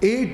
A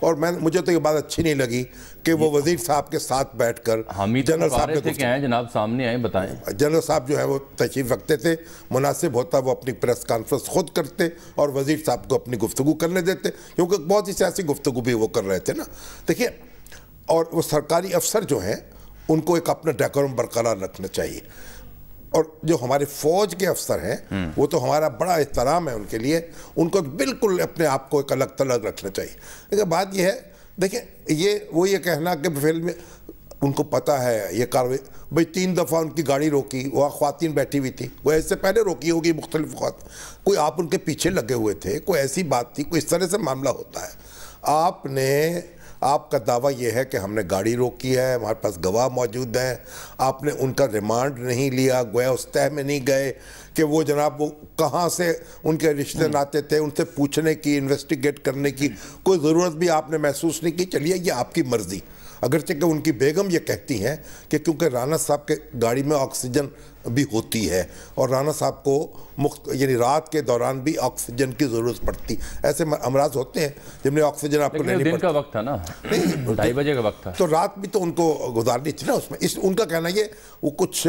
اور مجھے تو یہ بات اچھی نہیں لگی کہ وہ وزیر صاحب کے ساتھ بیٹھ کر جنرل صاحب کہ ہیں جناب سامنے آئیں بتائیں. جنرل صاحب جو ہے وہ تشریف رکھتے تھے, مناسب ہوتا وہ اپنی پریس کانفرنس خود کرتے اور وزیر صاحب کو اپنی گفتگو کرنے دیتے, کیونکہ بہت ہی سیاسی گفتگو بھی وہ کر رہے تھے نا. دیکھیے, اور وہ سرکاری افسر جو ہیں ان کو ایک اپنا ڈیکورم برقرار رکھنا چاہیے, اور جو ہمارے فوج کے افسر ہیں وہ تو ہمارا بڑا احترام ہے ان کے لیے, ان کو بالکل اپنے آپ کو ایک الگ تلگ رکھنا چاہیے. لیکن بات یہ ہے, دیکھیں یہ کہنا کہ فلم میں ان کو پتہ ہے یہ کاروائی, بھئی 3 دفعہ ان کی گاڑی روکی, وہاں خواتین بیٹھی ہوئی تھی, وہ ایسے پہلے روکی ہوگی مختلف خواتین, کوئی آپ ان کے پیچھے لگے ہوئے تھے, کوئی ایسی بات تھی, کوئی اس طرح سے معاملہ ہوتا ہے. آپ کا دعویٰ یہ ہے کہ ہم نے گاڑی روکی ہے, ہمارے پاس گواہ موجود ہیں, آپ نے ان کا ریمانڈ نہیں لیا, گویا اس طے میں نہیں گئے کہ وہ جناب وہ کہاں سے ان کے رشتے ناتے تھے, ان سے پوچھنے کی, انویسٹیگیٹ کرنے کی کوئی ضرورت بھی آپ نے محسوس نہیں کی. چلیے یہ آپ کی مرضی, اگرچہ کہ ان کی بیگم یہ کہتی ہیں کہ کیونکہ رانا صاحب کے گاڑی میں آکسیجن بھی ہوتی ہے اور رانا صاحب کو یعنی رات کے دوران بھی آکسیجن کی ضرورت پڑتی, ایسے امراض ہوتے ہیں جن میں آکسیجن آپ کو لینی پڑتی. دن کا وقت تھا نا, 2:30 بجے کا وقت تھا, تو رات بھی تو ان کو گزارنی تھی نا اس میں. ان کا کہنا یہ وہ کچھ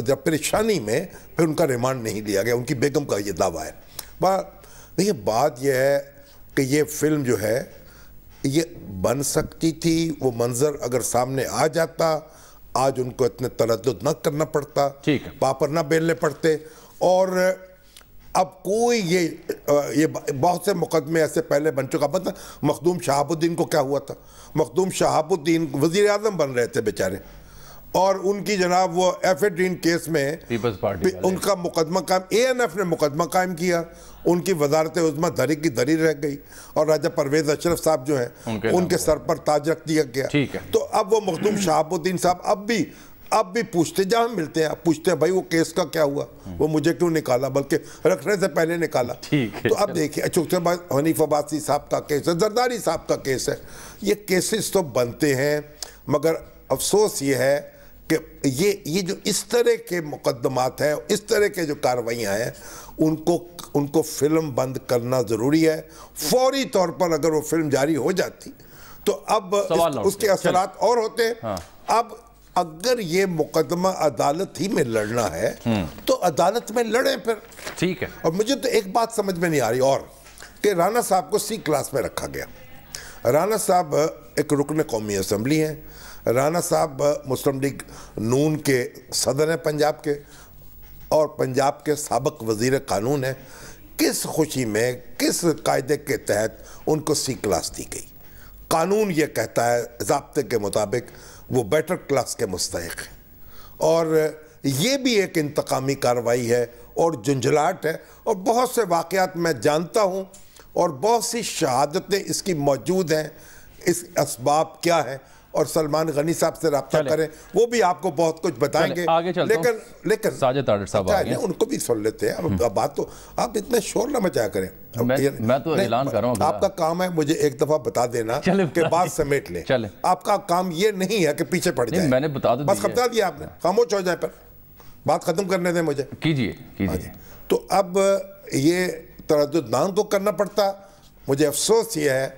جب پریشانی میں پھر ان کا ریمانڈ نہیں لیا گیا, ان کی بیگم کا یہ دعویٰ ہے. دیکھیے بات یہ ہے کہ یہ فلم جو ہے یہ بن سکتی تھی, وہ منظر اگر سامنے آ جاتا آج ان کو اتنے تردد نہ کرنا پڑتا, پاپڑ نہ بیلنے پڑتے. اور اب کوئی یہ بہت سے مقدمے ایسے پہلے بن چکا. پتہ مخدوم شہاب الدین کو کیا ہوا تھا, مخدوم شہاب الدین وزیر اعظم بن رہے تھے بیچارے, اور ان کی جناب وہ ایفیڈرین کیس میں ان کا مقدمہ قائم, ANF نے مقدمہ قائم کیا, ان کی وزارت عظمیٰ دھری کی دھری رہ گئی, اور راجہ پرویز اشرف صاحب جو ہیں ان کے سر پر تاج رکھ دیا گیا. تو اب وہ مخدوم شہاب الدین صاحب اب بھی پوچھتے, جہاں ملتے ہیں پوچھتے ہیں بھائی وہ کیس کا کیا ہوا, وہ مجھے کیوں نکالا, بلکہ رکھنے سے پہلے نکالا. تو اب دیکھیں چونکہ حنیف عباسی صاحب کا کیس ہے, زرداری صاحب کا کیس ہے, یہ کیسز تو بنتے ہیں, مگر افسوس یہ ہے کہ یہ جو اس طرح کے مقدمات ہیں, اس طرح کے جو کاروائیاں ہیں, ان کو فلم بند کرنا ضروری ہے فوری طور پر. اگر وہ فلم جاری ہو جاتی تو اب اس کے اثرات اور ہوتے. اب اگر یہ مقدمہ عدالت ہی میں لڑنا ہے تو عدالت میں لڑیں پھر, ٹھیک ہے. اور مجھے تو ایک بات سمجھ میں نہیں آ رہی, اور کہ رانا صاحب کو C کلاس میں رکھا گیا. رانا صاحب ایک رکن قومی اسمبلی ہیں, رانا صاحب مسلم لیگ نون کے صدر ہیں پنجاب کے, اور پنجاب کے سابق وزیر قانون ہیں. کس خوشی میں, کس قاعدے کے تحت ان کو C کلاس دی گئی؟ قانون یہ کہتا ہے ضابطے کے مطابق وہ بیٹر کلاس کے مستحق ہیں, اور یہ بھی ایک انتقامی کارروائی ہے اور جنجلاٹ ہے. اور بہت سے واقعات میں جانتا ہوں, اور بہت سی شہادتیں اس کی موجود ہیں, اس اسباب کیا ہیں, اور سلمان غنی صاحب سے رابطہ کریں, وہ بھی آپ کو بہت کچھ بتائیں گے. لیکن ساجد تارڑ صاحب آگئے, ان کو بھی سن لیتے ہیں. اب بات تو آپ اتنے شور نہ مچایا کریں. میں تو اعلان کر رہا ہوں, آپ کا کام ہے مجھے ایک دفعہ بتا دینا کہ بات سمیٹ لیں. آپ کا کام یہ نہیں ہے کہ پیچھے پڑ جائے. میں نے بتا دیا, بس بتا دیا آپ نے, خاموش ہو جائے, پر بات ختم کرنے دیں مجھے. کیجئے. تو اب یہ تردد نہ کو کرنا پڑتا. مجھے افسوس یہ ہے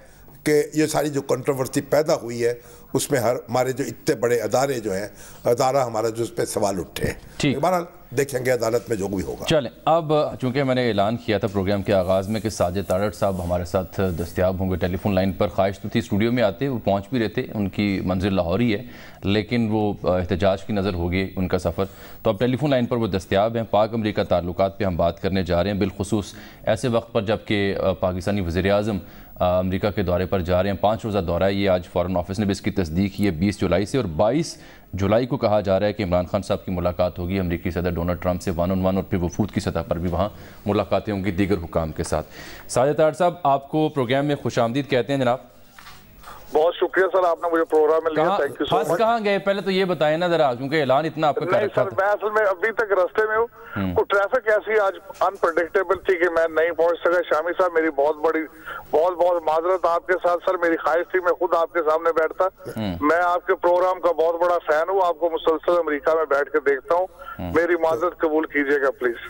کہ یہ ساری جو کنٹروورسی پیدا ہوئی ہے اس میں ہمارے جو اتنے بڑے ادارے جو ہیں, ادارہ ہمارا جو اس پہ سوال اٹھے ہیں. بہرحال دیکھیں گے عدالت میں جو بھی ہوگا. چلیں, اب چونکہ میں نے اعلان کیا تھا پروگرام کے آغاز میں کہ ساجد تارڑ صاحب ہمارے ساتھ دستیاب ہوں گے ٹیلی فون لائن پر. خواہش تو تھی اسٹوڈیو میں آتے, وہ پہنچ بھی رہے تھے, ان کی منزل لاہور ہی ہے, لیکن وہ احتجاج کی نظر ہوگی ان کا سفر, تو اب ٹیلی فون لائن پر وہ دستیاب ہیں. پاک امریکہ تعلقات پہ ہم بات کرنے جا رہے ہیں, بالخصوص ایسے وقت پر جب کہ پاکستانی وزیر اعظم امریکہ کے دورے پر جا رہے ہیں. 5 روزہ دورہ ہے یہ, آج فارن آفس نے بھی اس کی تصدیق کی ہے 20 جولائی سے, اور 22 جولائی کو کہا جا رہا ہے کہ عمران خان صاحب کی ملاقات ہوگی امریکی صدر ڈونلڈ ٹرمپ سے 1 on 1, اور پھر وفود کی سطح پر بھی وہاں ملاقاتیں ہوں گی دیگر حکام کے ساتھ. ساجد تارڑ صاحب, آپ کو پروگرام میں خوش آمدید کہتے ہیں جناب. بہت شکریہ سر, آپ نے مجھے پروگرام میں لیا, تھینک یو سو مچ. کہاں گئے پہلے تو یہ بتائیں نا ذرا, کیونکہ اعلان اتنا آپ کا کر رکھا تھا. نہیں سر, میں اصل میں ابھی تک راستے میں ہوں, تو ٹریفک ایسی آج انپریڈکٹیبل تھی کہ میں نہیں پہنچ سکا. شامی صاحب میری بہت معذرت آپ کے ساتھ. سر میری خواہش تھی میں خود آپ کے سامنے بیٹھتا. میں آپ کے پروگرام کا بہت بڑا فین ہوں, آپ کو مسلسل امریکہ میں بیٹھ کے دیکھتا ہوں. میری معذرت قبول کیجیے گا پلیز.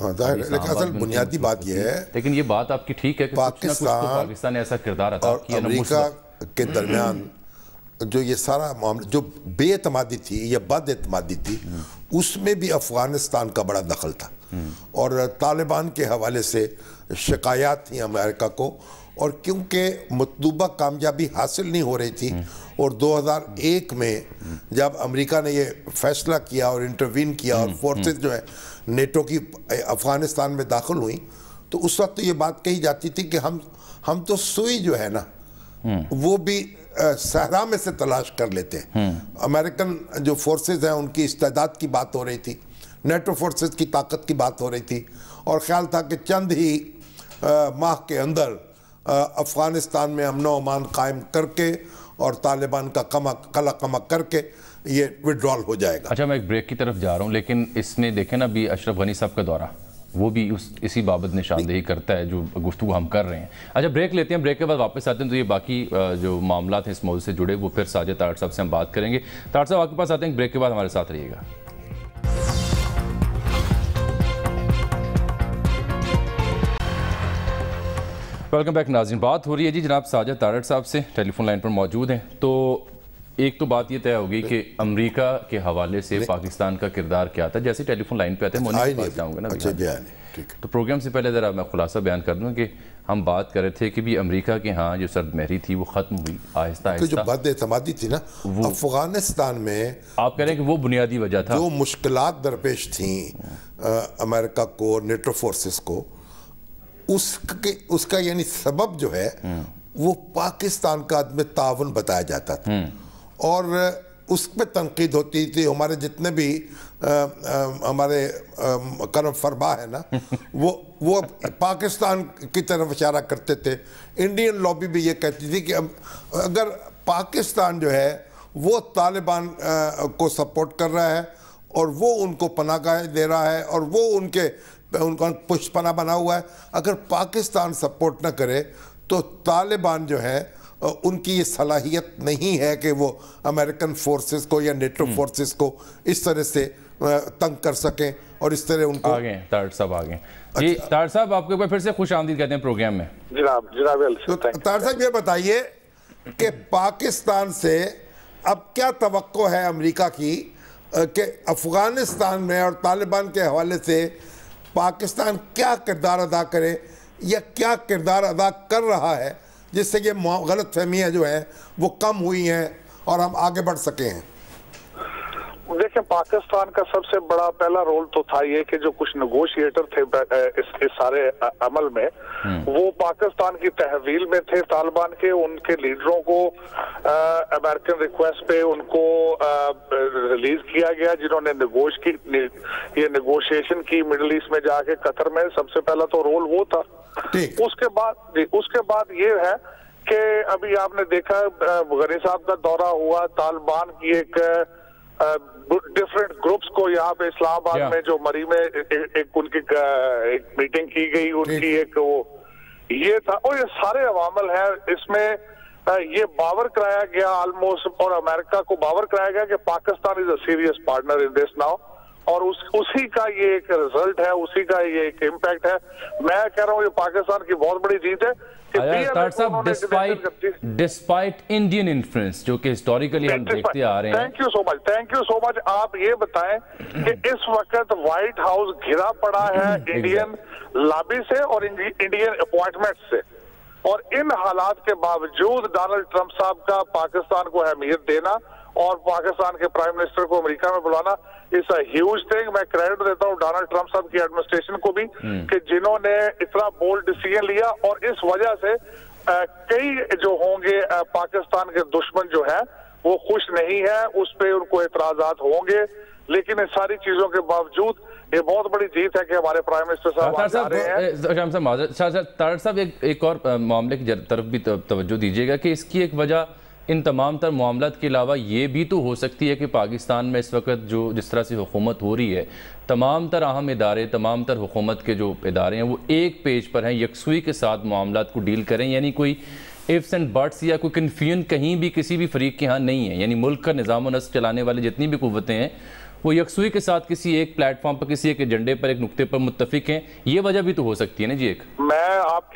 لیکن اصل بنیادی بات یہ ہے، لیکن یہ بات آپ کی ٹھیک ہے کہ پاکستان نے ایسا کردار ادا کیا اور امریکہ کے درمیان جو یہ سارا معاملہ جو بے اعتمادی تھی یا بد اعتمادی تھی، اس میں بھی افغانستان کا بڑا دخل تھا، اور طالبان کے حوالے سے شکایات تھیں امریکہ کو، اور کیونکہ مطلوبہ کامیابی حاصل نہیں ہو رہی تھی، اور 2001 میں جب امریکہ نے یہ فیصلہ کیا اور انٹروین کیا اور فورسز جو ہے نیٹو کی افغانستان میں داخل ہوئیں، تو اس وقت یہ بات کہی جاتی تھی کہ ہم تو سوئی جو ہے نا وہ بھی صحرا میں سے تلاش کر لیتے ہیں۔ امریکن جو فورسز ہیں ان کی استعداد کی بات ہو رہی تھی، نیٹو فورسز کی طاقت کی بات ہو رہی تھی، اور خیال تھا کہ چند ہی ماہ کے اندر افغانستان میں امن و امان قائم کر کے اور طالبان کا قلع کمہ کر کے یہ وڈرال ہو جائے گا۔ اچھا، میں ایک بریک کی طرف جا رہا ہوں، لیکن اس میں دیکھیں نا بھی اشرف غنی صاحب کا دورہ وہ بھی اسی بابت نشاندہی کرتا ہے جو گفتگو ہم کر رہے ہیں۔ اچھا، بریک لیتے ہیں، بریک کے بعد واپس آتے ہیں تو یہ باقی جو معاملات ہیں اس موضوع سے جڑے وہ پھر ساجد طاہر صاحب سے ہم بات کریں گے۔ طاہر صاحب آپ کے پاس آتے ہیں، بریک کے بعد ہمارے ساتھ رہیے گا۔ ویلکم بیک ناظرین، بات ہو رہی ہے جی جناب ساجد طاہر صاحب سے، ٹیلی فون لائن پر موجود ہیں۔ تو ایک تو بات یہ طے ہوگی کہ امریکہ کے حوالے سے پاکستان کا کردار کیا تھا، جیسے ٹیلی فون لائن پہ آتے ہیں مونی کے پاس جاؤں گا نا۔ تو پروگرام سے پہلے ذرا میں خلاصہ بیان کر دوں کہ ہم بات کر رہے تھے کہ بھی امریکہ کے ہاں جو سرد مہری تھی وہ ختم ہوئی آہستہ آہستہ، جو بد اعتمادی تھی نا افغانستان میں، آپ کہہ رہے ہیں کہ وہ بنیادی وجہ تھا، جو مشکلات درپیش تھیں امریکہ کو، نیٹو فورسز کو، اس کا یعنی سبب جو ہے وہ پاکستان کا عدم تعاون بتایا جاتا تھا، اور اس پہ تنقید ہوتی تھی۔ ہمارے جتنے بھی ہمارے کرم فرما ہے نا وہ پاکستان کی طرف اشارہ کرتے تھے۔ انڈین لابی بھی یہ کہتی تھی کہ اگر پاکستان جو ہے وہ طالبان کو سپورٹ کر رہا ہے اور وہ ان کو پناہ گاہ دے رہا ہے اور وہ ان کا پشت پناہ بنا ہوا ہے، اگر پاکستان سپورٹ نہ کرے تو طالبان جو ہے ان کی یہ صلاحیت نہیں ہے کہ وہ امریکن فورسز کو یا نیٹو فورسز کو اس طرح سے تنگ کر سکیں اور اس طرح ان کو آگئے طاہر صاحب آگئے۔ جی طاہر صاحب آپ کے اوپر پھر سے خوش آمدید کہتے ہیں پروگرام میں۔ جناب طاہر صاحب یہ بتائیے کہ پاکستان سے اب کیا توقع ہے امریکہ کی کہ افغانستان میں اور طالبان کے حوالے سے پاکستان کیا کردار ادا کرے یا کیا کردار ادا کر رہا ہے جس سے یہ غلط فہمیاں جو ہیں وہ کم ہوئی ہیں اور ہم آگے بڑھ سکے ہیں؟ دیکھیں، پاکستان کا سب سے بڑا پہلا رول تو تھا یہ کہ جو کچھ نیگوشیٹر تھے اس سارے عمل میں، وہ پاکستان کی تحویل میں تھے طالبان کے، ان کے لیڈروں کو امریکن ریکویسٹ پہ ان کو ریلیز کیا گیا، جنہوں نے یہ نیگوشیشن کی مڈل ایسٹ میں جا کے قطر میں۔ سب سے پہلا تو رول وہ تھا۔ اس کے بعد یہ ہے کہ ابھی آپ نے دیکھا غنی صاحب کا دورہ ہوا، طالبان کی ایک ڈیفرنٹ گروپس کو یہاں پہ اسلام آباد میں جو مری میں ایک ان کی ایک میٹنگ کی گئی، ان کی ایک وہ یہ تھا، اور یہ سارے عوامل ہیں اس میں یہ باور کرایا گیا آلموسٹ، اور امریکہ کو باور کرایا گیا کہ Pakistan is a serious partner in this now, اور اسی کا یہ ایک رزلٹ ہے، اسی کا یہ ایک امپیکٹ ہے۔ میں کہہ رہا ہوں یہ پاکستان کی بہت بڑی جیت ہے۔ ڈسپائٹ انڈین انفلوئنس جو کہ ہسٹوریکلی ہم دیکھتے آ رہے ہیں۔ تھینک یو سو مچ۔ آپ یہ بتائیں کہ اس وقت وائٹ ہاؤس گھرا پڑا ہے انڈین لابی سے اور انڈین اپوائنٹمنٹ سے، اور ان حالات کے باوجود ڈونلڈ ٹرمپ صاحب کا پاکستان کو اہمیت دینا اور پاکستان کے پرائم منسٹر کو امریکہ میں بلانا اس اے ہیوج تھنگ۔ میں کریڈٹ دیتا ہوں ڈونلڈ ٹرمپ صاحب کی ایڈمنسٹریشن کو بھی کہ جنہوں نے اتنا بولڈ ڈیسیژن لیا، اور اس وجہ سے کئی جو ہوں گے پاکستان کے دشمن جو ہیں وہ خوش نہیں ہیں، اس پہ ان کو اعتراضات ہوں گے، لیکن اس ساری چیزوں کے باوجود یہ بہت بڑی جیت ہے کہ ہمارے پرائم منسٹر صاحب آ رہے ہیں۔ طاہر صاحب ایک اور معاملے کی طرف بھی توجہ دیجیے گا کہ اس کی ایک وجہ ان تمام تر معاملات کے علاوہ یہ بھی تو ہو سکتی ہے کہ پاکستان میں اس وقت جس طرح سے حکومت ہو رہی ہے، تمام تر اہم ادارے، تمام تر حکومت کے جو ادارے ہیں وہ ایک پیج پر ہیں، یکسوئی کے ساتھ معاملات کو ڈیل کریں، یعنی کوئی ifs and buts یا کوئی کنفیوژن کہیں بھی کسی بھی فریق کے ہاں نہیں ہے۔ یعنی ملک کا نظام و نسق چلانے والے جتنی بھی قوتیں ہیں وہ یکسوئی کے ساتھ کسی ایک پلیٹ فارم پر کسی ایک ایجنڈے پر ایک نقطے پر متفق ہیں. یہ وجہ بھی تو ہو سکتی ہے نا جی. ایک میں آپ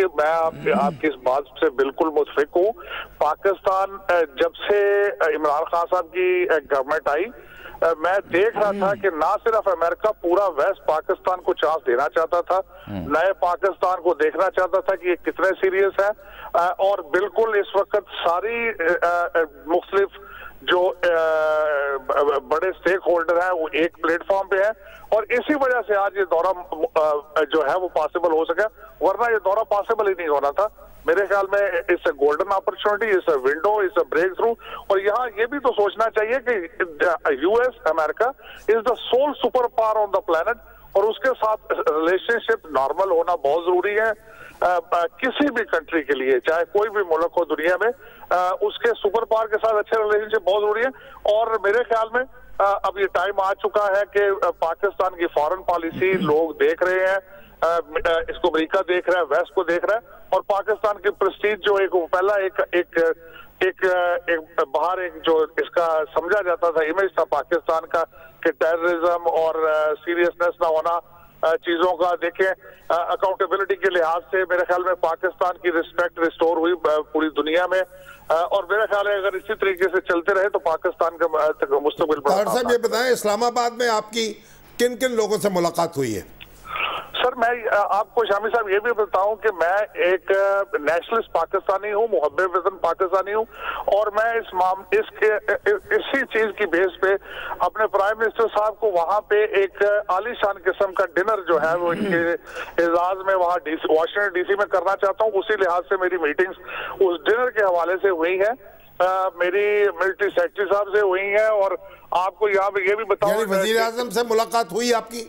کی اس بات سے بالکل متفق ہوں. پاکستان جب سے عمران خان صاحب کی گورنمنٹ آئی میں دیکھ رہا تھا کہ نہ صرف امریکہ پورا ویسٹ پاکستان کو چانس دینا چاہتا تھا, نئے پاکستان کو دیکھنا چاہتا تھا کہ یہ کتنے سیریس ہیں, اور بالکل اس وقت ساری مختلف جو بڑے سٹیک ہولڈر ہیں وہ ایک پلیٹ فارم پہ ہیں, اور اسی وجہ سے آج یہ دورہ جو ہے وہ پاسبل ہو سکا, ورنہ یہ دورہ پاسبل ہی نہیں ہونا تھا. میرے خیال میں اس گولڈن اپرچونٹی, اس ونڈو, اس بریک تھرو. اور یہاں یہ بھی تو سوچنا چاہیے کہ U S America is the sole superpower on the planet, اور اس کے ساتھ ریلیشن شپ نارمل ہونا بہت ضروری ہے کسی بھی کنٹری کے لیے, چاہے کوئی بھی ملک ہو دنیا میں, اس کے سپر پاور کے ساتھ اچھے ریلیشن شپ بہت ضروری ہے. اور میرے خیال میں اب یہ ٹائم آ چکا ہے کہ پاکستان کی فارن پالیسی لوگ دیکھ رہے ہیں, اس کو امریکہ دیکھ رہا ہے, ویسٹ کو دیکھ رہا ہے, اور پاکستان کی پریسٹیج جو پہلا ایک باہر ایک جو اس کا سمجھا جاتا تھا امیج تھا پاکستان کا کہ ٹیررزم اور سیریسنس نہ ہونا چیزوں کا, دیکھیں اکاؤنٹیبلٹی کے لحاظ سے میرے خیال میں پاکستان کی رسپیکٹ ریسٹور ہوئی پوری دنیا میں, اور میرا خیال ہے اگر اسی طریقے سے چلتے رہے تو پاکستان کا مستقبل طاہر صاحب یہ بتائیں اسلام آباد میں آپ کی کن کن لوگوں سے ملاقات ہوئی ہے؟ سر میں آپ کو شامی صاحب یہ بھی بتاؤں کہ میں ایک نیشنلسٹ پاکستانی ہوں, محب وطن پاکستانی ہوں, اور میں اسی چیز کی بیس پہ اپنے پرائم منسٹر صاحب کو وہاں پہ ایک عالی شان قسم کا ڈنر جو ہے وہ ان کے اعزاز میں وہاں واشنگٹن ڈی سی میں کرنا چاہتا ہوں. اسی لحاظ سے میری میٹنگز اس ڈنر کے حوالے سے ہوئی ہیں, میری ملٹری سیکرٹری صاحب سے ہوئی ہیں. اور آپ کو یہاں پہ یہ بھی بتاؤں یعنی وزیر اعظم سے ملاقات ہوئی آپ کی؟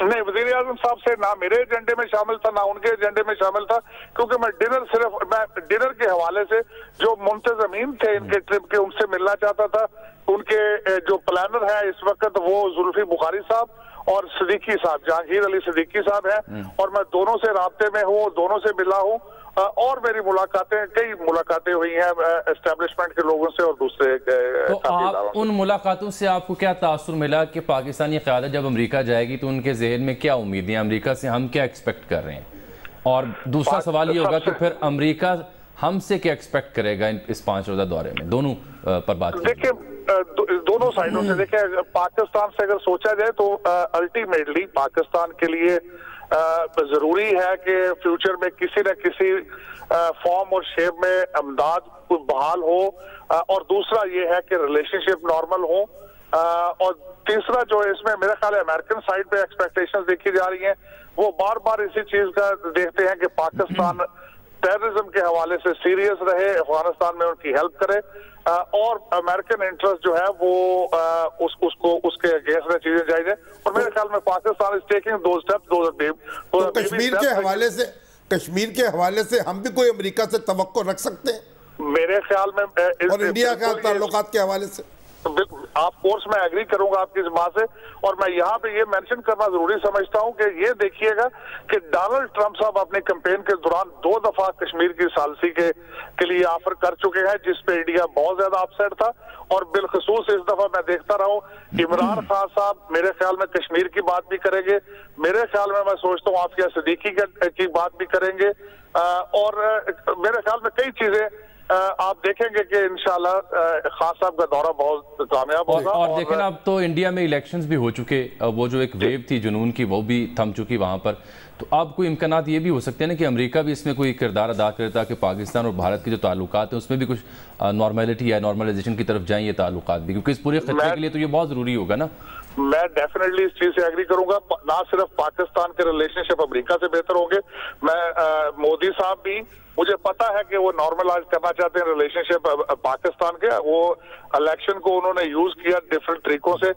نہیں, وزیر اعظم صاحب سے نہ میرے ایجنڈے میں شامل تھا نہ ان کے ایجنڈے میں شامل تھا, کیونکہ میں ڈنر کے حوالے سے جو منتظمین تھے ان کے ٹرپ کے ان سے ملنا چاہتا تھا. ان کے جو پلانر ہیں اس وقت وہ زلفی بخاری صاحب اور صدیقی صاحب, جہانگیر علی صدیقی صاحب ہیں, اور میں دونوں سے رابطے میں ہوں, دونوں سے ملا ہوں, اور میری کئی ملاقاتیں ہوئی ہیں اسٹیبلشمنٹ کے لوگوں سے اور دوسرے. تو آپ ان ملاقاتوں سے آپ کو کیا تاثر ملا کہ پاکستانی قیادت جب امریکہ جائے گی تو ان کے ذہن میں کیا امیدیں ہیں, امریکہ سے ہم کیا ایکسپیکٹ کر رہے ہیں؟ اور دوسرا سوال یہ ہوگا کہ پھر امریکہ ہم سے کیا ایکسپیکٹ کرے گا اس 5 روزہ دورے میں؟ دونوں پر بات دیکھیں, دونوں سائڈوں سے دیکھیں, پاکستان سے اگر سوچا جائے تو الٹیمیٹلی پاکستان کے لیے ضروری ہے کہ فیوچر میں کسی نہ کسی فارم اور شیپ میں امداد کو بحال ہو, اور دوسرا یہ ہے کہ ریلیشن شپ نارمل ہو, اور تیسرا جو اس میں میرا خیال ہے امریکن سائڈ پہ ایکسپیکٹیشنز دیکھی جا رہی ہیں, وہ بار بار اسی چیز کا دیکھتے ہیں کہ پاکستان ٹیررزم کے حوالے سے سیریس رہے, افغانستان میں ان کی ہیلپ کرے, اور امریکن انٹرسٹ جو ہے وہ اس کے اگینسٹ میں چیزیں جائیں. اور میرے خیال میں Pakistan is taking those steps. Kashmir کے حوالے سے ہم بھی کوئی امریکہ سے توقع رکھ سکتے ہیں میرے خیال میں, اور انڈیا کے تعلقات کے حوالے سے؟ آپ کورس میں ایگری کروں گا آپ کی اس بات سے, اور میں یہاں پہ یہ مینشن کرنا ضروری سمجھتا ہوں کہ یہ دیکھیے گا کہ ڈونلڈ ٹرمپ صاحب اپنی کمپین کے دوران 2 دفعہ کشمیر کی ثالثی کے لیے آفر کر چکے ہیں, جس پہ انڈیا بہت زیادہ اپسیٹ تھا, اور بالخصوص اس دفعہ میں دیکھتا رہا ہوں عمران خان صاحب میرے خیال میں کشمیر کی بات بھی کریں گے, میرے خیال میں سوچتا ہوں عافیہ صدیقی کی بات بھی کریں گے, اور میرے خیال میں کئی چیزیں آپ دیکھیں گے کہ انشاءاللہ خان صاحب کا دورہ بہت کامیاب ہوگا. اور دیکھیں اب تو انڈیا میں الیکشنز بھی ہو چکے, وہ جو ایک ویو تھی جنون کی وہ بھی تھم چکی وہاں پر, تو اب کوئی امکانات یہ بھی ہو سکتے ہیں کہ امریکہ بھی اس میں کوئی کردار ادا کرتا کہ پاکستان اور بھارت کے جو تعلقات ہیں اس میں بھی کچھ نارملٹی یا نارملائزیشن کی طرف جائیں یہ تعلقات بھی, کیونکہ اس پورے خطے کے لیے تو یہ بہت ضروری ہوگا نا. میں ڈیفینیٹلی اس چیز سے ایگری کروں گا, نہ صرف پاکستان کے ریلیشن شپ امریکہ سے بہتر ہوں گے, میں مودی صاحب بھی مجھے پتا ہے کہ وہ نارملائز کرنا چاہتے ہیں ریلیشن شپ پاکستان کے, وہ الیکشن کو انہوں نے یوز کیا ڈیفرنٹ طریقوں سے.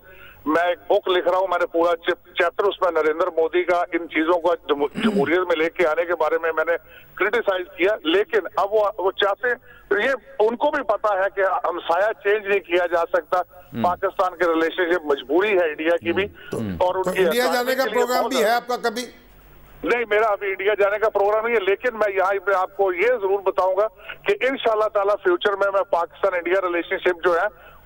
میں ایک بک لکھ رہا ہوں, میں نے پورا چیپٹر اس میں نریندر مودی کا ان چیزوں کو جمہوریت میں لے کے آنے کے بارے میں نے کرٹیسائز کیا, لیکن اب وہ چاہتے ہیں, یہ ان کو بھی پتا ہے کہ ہمسایہ چینج نہیں کیا جا سکتا, پاکستان کے ریلیشن شپ مجبوری ہے انڈیا کی بھی, اور ان کی انڈیا جانے کا پروگرام بھی ہے آپ کا کبھی؟ نہیں, میرا ابھی انڈیا جانے کا پروگرام نہیں ہے, لیکن میں یہاں پہ آپ کو یہ ضرور بتاؤں گا کہ انشاءاللہ تعالیٰ فیوچر میں پاکستان انڈیا ریلیشن شپ جو ہے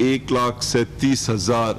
1,37,000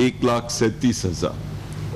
1,37,000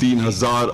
3,000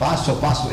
500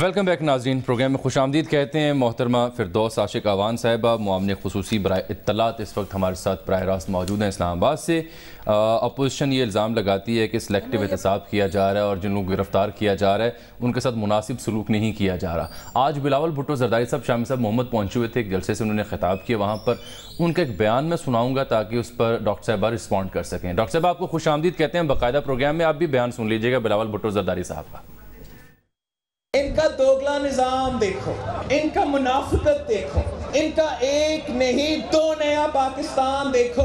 ویلکم بیک ناظرین، پروگرام میں خوش آمدید کہتے ہیں محترمہ فردوس عاشق آوان صاحبہ، معاون خصوصی برائے اطلاعات، اس وقت ہمارے ساتھ براہ راست موجود ہیں اسلام آباد سے۔ اپوزیشن یہ الزام لگاتی ہے کہ سلیکٹیو احتساب کیا جا رہا ہے اور جن لوگ گرفتار کیا جا رہا ہے ان کے ساتھ مناسب سلوک نہیں کیا جا رہا۔ آج بلاول بھٹو زرداری صاحب، شامی صاحب محمد پہنچے ہوئے تھے، ایک جلسے سے انہوں نے خطاب کیا، وہاں پر ان کا ایک بیان میں سناؤں گا تاکہ اس پر ڈاکٹر صاحبہ رسپونڈ کر سکیں۔ ڈاکٹر صاحب آپ کو خوش آمدید کہتے ہیں باقاعدہ پروگرام میں، آپ بھی بیان سن لیجئے گا بلاول بھٹو زرداری صاحب کا۔ ان کا دوگلا نظام دیکھو، ان کا منافقت دیکھو، ان کا ایک نہیں دو نیا پاکستان دیکھو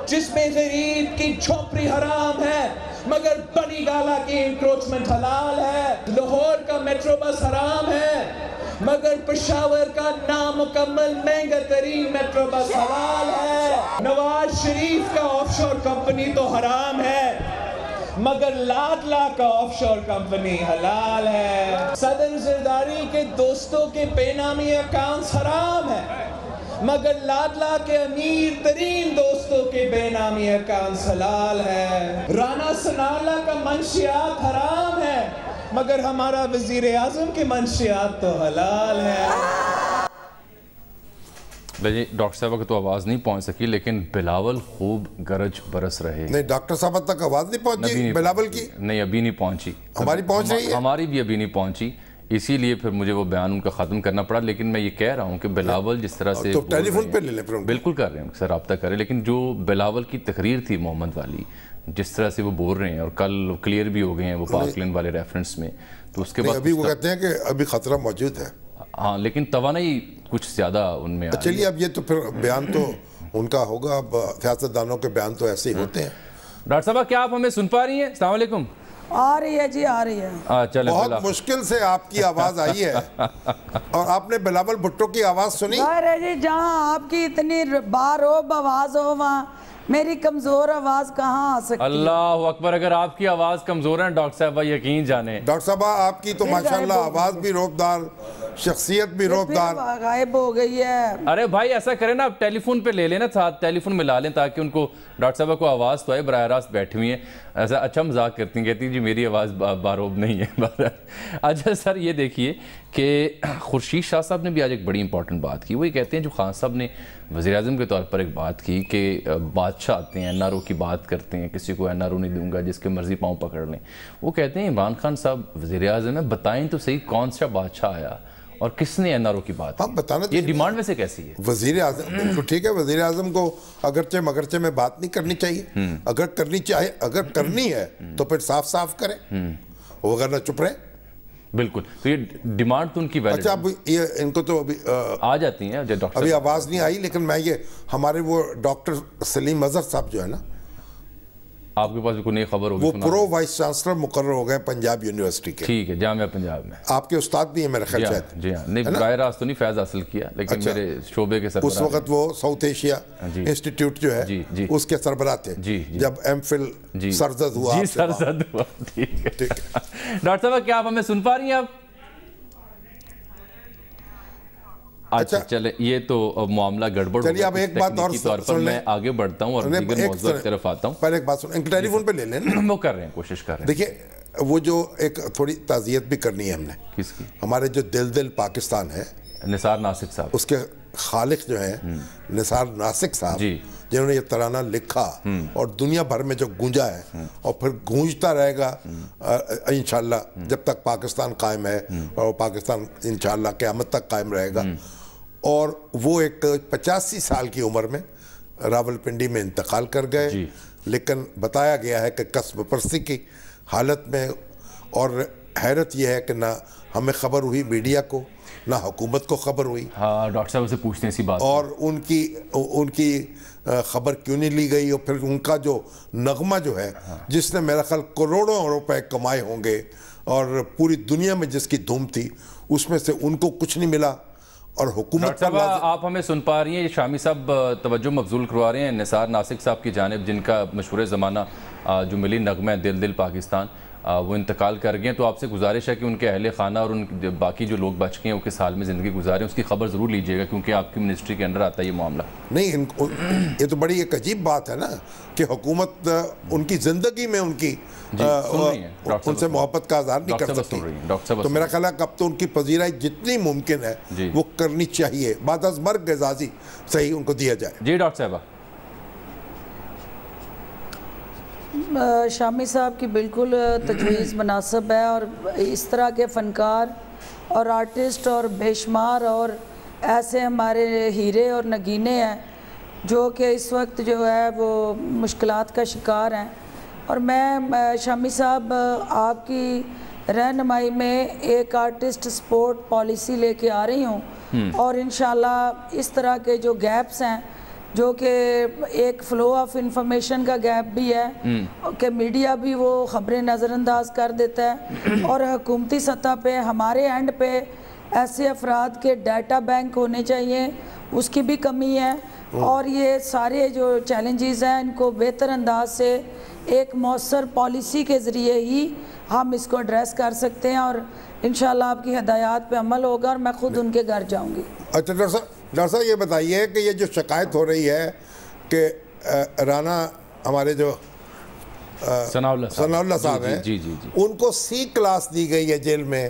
جس میں غریب کی جھونپڑی حرام ہے مگر بنی گالا کی انکروچمنٹ حلال ہے، لاہور کا میٹرو بس حرام ہے مگر پشاور کا نامکمل مہنگا ترین میٹرو بس حلال ہے، نواز شریف کا آف شور کمپنی تو حرام ہے مگر لاڈلا کا آف شور کمپنی حلال ہے، صدر زرداری کے دوستوں کے بے نامی اکاؤنٹس حرام ہے مگر لاڈلا کے امیر ترین دوستوں کے بے نامی اکاؤنٹس حلال ہے، رانا سنالا کا منشیات حرام ہے مگر ہمارا وزیر اعظم کے منشیات تو حلال ہے۔ ڈاکٹر صاحبہ کو تو آواز نہیں پہنچ سکی لیکن بلاول خوب گرج برس رہے۔ نہیں، ڈاکٹر صاحبہ تک آواز نہیں پہنچی بلاول کی؟ نہیں، ابھی نہیں پہنچی۔ ہماری پہنچ رہی ہے؟ ہماری بھی ابھی نہیں پہنچی، اسی لیے پھر مجھے وہ بیان ان کا ختم کرنا پڑا، لیکن میں یہ کہہ رہا ہوں کہ بلاول جس طرح سے تو ٹیلی فون پہ لے لیں، بالکل کر رہے ہیں سر، رابطہ کریں، لیکن جو بلاول کی تقریر تھی محمد والی، جس طرح سے وہ بول رہے ہیں اور کل کلیئر بھی ہو گئے ہیں وہ پارکلینڈ والے ریفرنس میں، تو اس کے بعد ابھی وہ کہتے ہیں کہ ابھی خطرہ موجود ہے۔ ہاں، لیکن توانائی کچھ زیادہ ان میں چلیے اب یہ تو پھر بیان تو ان کا ہوگا، اب سیاستدانوں کے بیان تو ایسے ہی ہوتے ہیں۔ ڈاکٹر صاحبہ کیا آپ ہمیں سن پا رہی ہیں؟ السلام علیکم۔ آ رہی ہے جی، آ رہی ہے۔ بہت مشکل سے آپ کی آواز آئی ہے اور آپ نے بلاول بھٹو کی آواز سنی؟ ظاہر ہے جی، جہاں آپ کی اتنی باروب آواز ہو وہاں میری کمزور آواز کہاں آ سکتی ہے؟ اللہ اکبر، اگر آپ کی آواز کمزور ہے ڈاکٹر صاحبہ یقین جانے۔ ڈاکٹر صاحبہ آپ کی تو ماشاءاللہ آواز بھی روبدار، شخصیت بھی روبدار، غائب ہو گئی ہے۔ ارے بھائی ایسا کریں نا، آپ ٹیلی فون پہ لے لینا ساتھ، ٹیلی فون ملا لیں تاکہ ان کو ڈاکٹر صاحبہ کو آواز تو آئے، براہ راست بیٹھی ہوئی ہیں، ایسا اچھا مذاق کرتی ہیں، کہتی ہیں جی میری آواز باروب نہیں ہے۔ اچھا سر یہ دیکھیے کہ خورشید شاہ صاحب نے بھی آج ایک بڑی امپورٹنٹ بات کی، وہ یہ کہتے ہیں جو خان صاحب نے وزیر اعظم کے طور پر ایک بات کی کہ بادشاہ آتے ہیں این آر او کی بات کرتے ہیں، کسی کو این آر او نہیں دوں گا، جس کے مرضی پاؤں پکڑ لیں، وہ کہتے ہیں عمران خان صاحب وزیر اعظم ہیں، بتائیں تو صحیح کون سا بادشاہ آیا اور کس نے این آر او کی بات کی؟ یہ ڈیمانڈ ویسے کیسی ہے؟ وزیر اعظم بالکل ٹھیک ہے، وزیر اعظم کو اگرچہ مگرچہ میں بات نہیں کرنی چاہیے، اگر کرنی ہے تو پھر صاف صاف کریں، وہ اگر نہ چپ رہے۔ بالکل، تو یہ ڈیمانڈ تو ان کی ویلیڈ ہے۔ اچھا اب یہ ان کو تو ابھی آ جاتی ہیں ڈاکٹر، ابھی آواز نہیں آئی، لیکن میں یہ ہمارے وہ ڈاکٹر سلیم اظہر صاحب جو ہے نا، آپ کے پاس کوئی نئی خبر ہوگی؟ وہ پرو وائس چانسلر مقرر ہو گئے پنجاب یونیورسٹی کے۔ ٹھیک ہے، جامعہ پنجاب میں آپ کے استاد بھی ہیں میرے خیال سے؟ جی ہاں، نہیں براہ راست تو نہیں فیض حاصل کیا، لیکن میرے شعبے کے سربراہ، اس وقت وہ ساؤتھ ایشیا انسٹیٹیوٹ جو ہے اس کے سربراہ تھے جب ایم فل سرزد ہوا۔ جی سرزد ہوا، ٹھیک ہے۔ ڈاکٹر صاحب کیا آپ ہمیں سن پا رہی ہیں آپ؟ اچھا چلیں، یہ تو معاملہ گڑبڑ، چلیے اب ایک بات اور سن لیں، میں آگے بڑھتا ہوں اور دیگر موضوع کی طرف آتا ہوں۔ پہلے ایک بات سن، ٹیلی فون پہ لے لیں، وہ کر رہے ہیں، کوشش کر رہے ہیں۔ دیکھیں وہ جو ایک تھوڑی تعزیت بھی کرنی ہے ہم نے، کس کی؟ ہمارے جو دل پاکستان ہے، نثار ناسک صاحب، اس کے خالق جو ہیں نثار ناسک صاحب، جنہوں نے یہ ترانہ لکھا اور دنیا بھر میں جو گونجا ہے اور پھر گونجتا رہے گا انشاءاللہ جب تک پاکستان قائم ہے، اور پاکستان انشاءاللہ قیامت تک قائم رہے گا۔ اور وہ ایک 85 سال کی عمر میں راول پنڈی میں انتقال کر گئے، لیکن بتایا گیا ہے کہ قصب پرستی کی حالت میں، اور حیرت یہ ہے کہ نہ ہمیں خبر ہوئی میڈیا کو، نہ حکومت کو خبر ہوئی۔ ہاں ڈاکٹر صاحب سے پوچھتے ہیں اسی بات، اور ان کی خبر کیوں نہیں لی گئی، اور پھر ان کا جو نغمہ جو ہے جس نے میرا خیال کروڑوں روپے کمائے ہوں گے اور پوری دنیا میں جس کی دھوم تھی، اس میں سے ان کو کچھ نہیں ملا، اور حکومت ڈاکٹر صاحب آپ ہمیں سن پا رہی ہیں؟ شامی صاحب توجہ مبذول کروا رہے ہیں نثار ناسک صاحب کی جانب، جن کا مشہور زمانہ جو ملی نغمہ دل دل پاکستان، وہ انتقال کر گئے ہیں، تو آپ سے گزارش ہے کہ ان کے اہل خانہ اور ان باقی جو لوگ بچ گئے ہیں وہ کس حال میں زندگی گزارے ہیں، اس کی خبر ضرور لیجیے گا، کیونکہ آپ کی منسٹری کے اندر آتا ہے یہ معاملہ۔ نہیں، یہ تو بڑی ایک عجیب بات ہے نا کہ حکومت ان کی زندگی میں ان کی ان سے محبت کا اظہار نہیں کر سکتی، تو میرا خیال ہے کہ اب تو ان کی پذیرائی جتنی ممکن ہے وہ کرنی چاہیے، بعد از مرگ اعزازی صحیح ان کو دیا جائے۔ جی ڈاکٹر صاحبہ۔ شامی صاحب کی بالکل تجویز مناسب ہے، اور اس طرح کے فنکار اور آرٹسٹ اور بے شمار اور ایسے ہمارے ہیرے اور نگینے ہیں جو کہ اس وقت جو ہے وہ مشکلات کا شکار ہیں، اور میں شامی صاحب آپ کی رہنمائی میں ایک آرٹسٹ سپورٹ پالیسی لے کے آ رہی ہوں، اور انشاءاللہ اس طرح کے جو گیپس ہیں، جو کہ ایک فلو آف انفارمیشن کا گیپ بھی ہے کہ میڈیا بھی وہ خبریں نظر انداز کر دیتا ہے، اور حکومتی سطح پہ ہمارے اینڈ پہ ایسے افراد کے ڈیٹا بینک ہونے چاہیے، اس کی بھی کمی ہے، اور یہ سارے جو چیلنجز ہیں ان کو بہتر انداز سے ایک مؤثر پالیسی کے ذریعے ہی ہم اس کو ایڈریس کر سکتے ہیں، اور انشاءاللہ آپ کی ہدایات پہ عمل ہوگا، اور میں خود ان کے گھر جاؤں گی۔ اچھا ڈاکٹر صاحب یہ بتائیے کہ یہ جو شکایت ہو رہی ہے کہ رانا ہمارے جو ثناء اللہ صاحب ہیں ان کو سی کلاس دی گئی ہے جیل میں،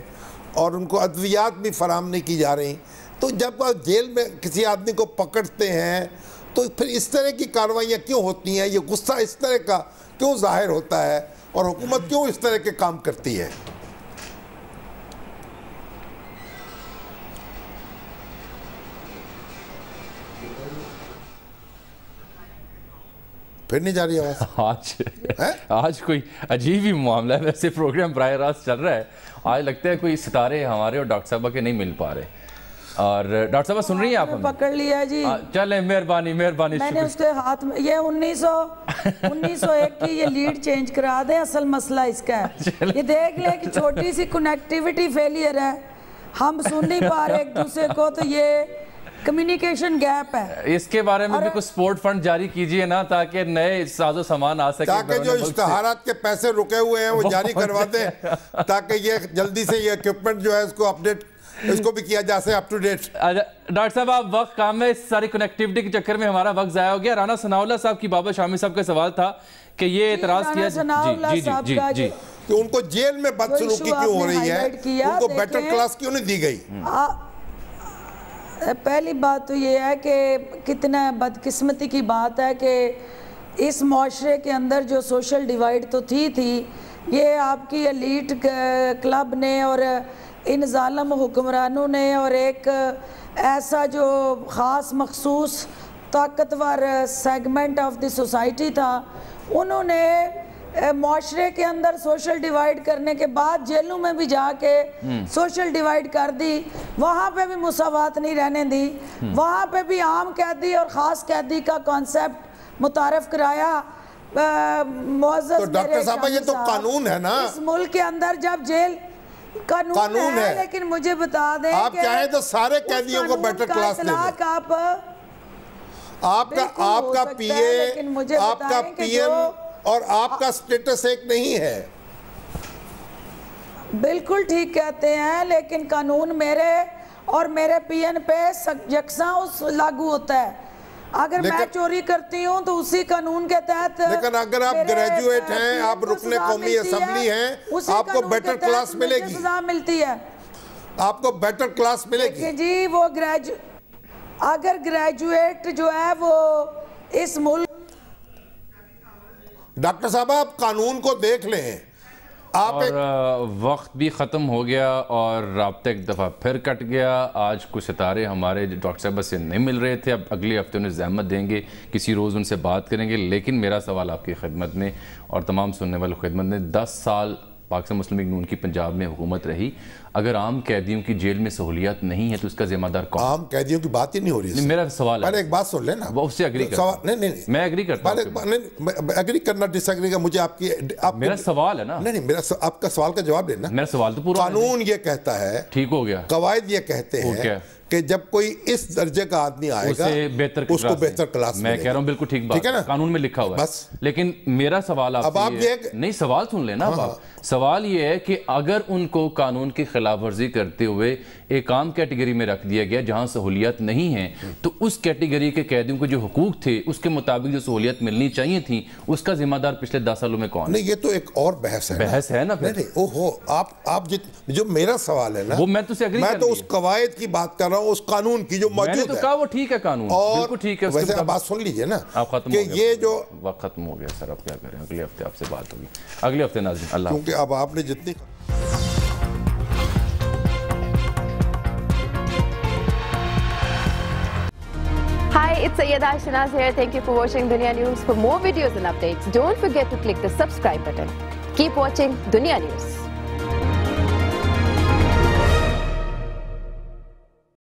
اور ان کو ادویات بھی فراہم نہیں کی جا رہی، تو جب آپ جیل میں کسی آدمی کو پکڑتے ہیں تو پھر اس طرح کی کارروائیاں کیوں ہوتی ہیں؟ یہ غصہ اس طرح کا کیوں ظاہر ہوتا ہے، اور حکومت کیوں اس طرح کے کام کرتی ہے؟ پھر نہیں جا رہی آواز؟ آج کوئی عجیب ہی معاملہ ہے، ویسے پروگرام براہ راست چل رہا ہے، آج لگتا ہے کوئی ستارے ہمارے اور ڈاکٹر صاحبہ کے نہیں مل پا رہے، اور ڈاکٹر صاحبہ سن رہی ہیں آپ ہمیں؟ پکڑ لیا جی، چلیں مہربانی مہربانی، میں نے اس کے ہاتھ میں یہ 1901 کی یہ لیڈ چینج کرا دیں، اصل مسئلہ اس کا ہے، یہ دیکھ لیں کہ چھوٹی سی کنیکٹیوٹی فیلئر ہے، ہم سن نہیں پا رہے ایک دوسرے کو، تو یہ کمیونیکیشن گیپ ہے، اس کے بارے میں بھی کوئی سپورٹ فنڈ جاری کیجئے نا، تاکہ نئے ساز و سامان آ سکے، تاکہ جو اشتہارات کے پیسے رکے ہوئے ہیں وہ جاری کروا دیں، تاکہ یہ جلدی سے یہ ایکوپمنٹ جو ہے اس کو اپڈیٹ، اس کو بھی کیا جا سکے اپ ٹو ڈیٹ۔ ڈاکٹر صاحب آپ وقت کام میں، اس ساری کنیکٹیوٹی کے چکر میں ہمارا وقت ضائع ہو گیا۔ رانا ثناء اللہ صاحب کی بابا شامی صاحب کا سوال تھا کہ یہ اعتراض کیا جی کہ ان کو جیل میں بدسلوکی کیوں ہو رہی ہے، ان کو بیٹر کلاس کیوں نہیں دی گئی؟ پہلی بات تو یہ ہے کہ کتنا بدقسمتی کی بات ہے کہ اس معاشرے کے اندر جو سوشل ڈیوائیڈ تو تھی، یہ آپ کی ایلیٹ کلب نے اور ان ظالم حکمرانوں نے، اور ایک ایسا جو خاص مخصوص طاقتور سیگمنٹ آف دی سوسائٹی تھا، انہوں نے معاشرے کے اندر سوشل ڈیوائیڈ کرنے کے بعد جیلوں میں بھی جا کے سوشل ڈیوائیڈ کر دی، وہاں پہ بھی مساوات نہیں رہنے دی، وہاں پہ بھی عام قیدی اور خاص قیدی کا کانسیپٹ متعارف کرایا۔ معزز ڈاکٹر صاحبہ یہ تو قانون ہے نا، اس ملک کے اندر جب جیل قانون ہے، لیکن مجھے بتا دیں آپ چاہیں تو سارے قیدیوں کو بیٹر کلاس دیں، آپ کا پی اے، آپ کا پی ایم اور آپ کا سٹیٹس ایک نہیں ہے۔ بالکل ٹھیک کہتے ہیں، لیکن قانون میرے اور میرے پی این پہ یکساں لاگو ہوتا ہے، اگر میں چوری کرتی ہوں تو اسی قانون کے تحت، لیکن اگر آپ گریجویٹ ہیں، آپ رکن قومی اسمبلی ہیں، آپ کو بیٹر کلاس ملے گی، سزا ملتی ہے، آپ کو بیٹر کلاس ملے گی جی۔ وہ اگر گریجویٹ جو ہے وہ اس ملک، ڈاکٹر صاحب آپ قانون کو دیکھ لیں، اور وقت بھی ختم ہو گیا اور رابطہ ایک دفعہ پھر کٹ گیا۔ آج کچھ ستارے ہمارے ڈاکٹر صاحبہ سے نہیں مل رہے تھے، اب اگلے ہفتے انہیں زحمت دیں گے، کسی روز ان سے بات کریں گے، لیکن میرا سوال آپ کی خدمت میں اور تمام سننے والوں کی خدمت میں، 10 سال پاکستان مسلم لیگ نون کی پنجاب میں حکومت رہی، اگر عام قیدیوں کی جیل میں سہولیات نہیں ہے تو اس کا ذمہ دار کون؟ عام قیدیوں کی بات ہی نہیں ہو رہی ہے، میرا سوال ہے، ایک بات سن لینا، وہ اس سے اگری کرتا ہوں، میں اگری کرتا ہوں، اگری کرنا ڈس اگری کا مجھے آپ کی، میرا سوال ہے نا، نہیں میرا آپ کا سوال کا جواب دینا، میرا سوال تو پورا، قانون یہ کہتا ہے، ٹھیک ہو گیا، قواعد یہ کہتے ہیں کہ جب کوئی اس درجے کا آدمی آئے گا اس کو بہتر کلاس میں کہہ رہا ہوں بالکل ٹھیک بات ہے، قانون میں لکھا ہوا ہے. لیکن میرا سوال آپ سے نہیں، سوال سن لینا آپ. سوال یہ ہے کہ اگر ان کو قانون کی خلاف ورزی کرتے ہوئے ایک عام کیٹیگری میں رکھ دیا گیا جہاں سہولیات نہیں ہیں، تو اس کیٹیگری کے قیدیوں کو جو حقوق تھے اس کے مطابق جو سہولیات ملنی چاہیے تھیں، اس کا ذمہ دار پچھلے 10 سالوں میں کون؟ نہیں، یہ تو ایک اور بحث ہے. بحث ہے نا. نہیں اوہو، آپ جو میرا سوال ہے نا، وہ میں تو سے اگری میں تو اس قواعد کی بات کر رہا ہوں، اس قانون کی جو موجود ہے. میں نے تو کہا وہ ٹھیک ہے قانون، بالکل ٹھیک ہے. ویسے آپ بات سن لیجئے نا کہ یہ جو وقت ختم ہو گیا سر، اب کیا کریں، اگلے ہفتے آپ سے بات ہوگی. اگلے ہفتے ناظرین اللہ، کیونکہ اب آپ نے جتنی Hi, it's Sayyeda Shanaz here. Thank you for watching Dunya News. For more videos and updates, don't forget to click the subscribe button. Keep watching Dunya News.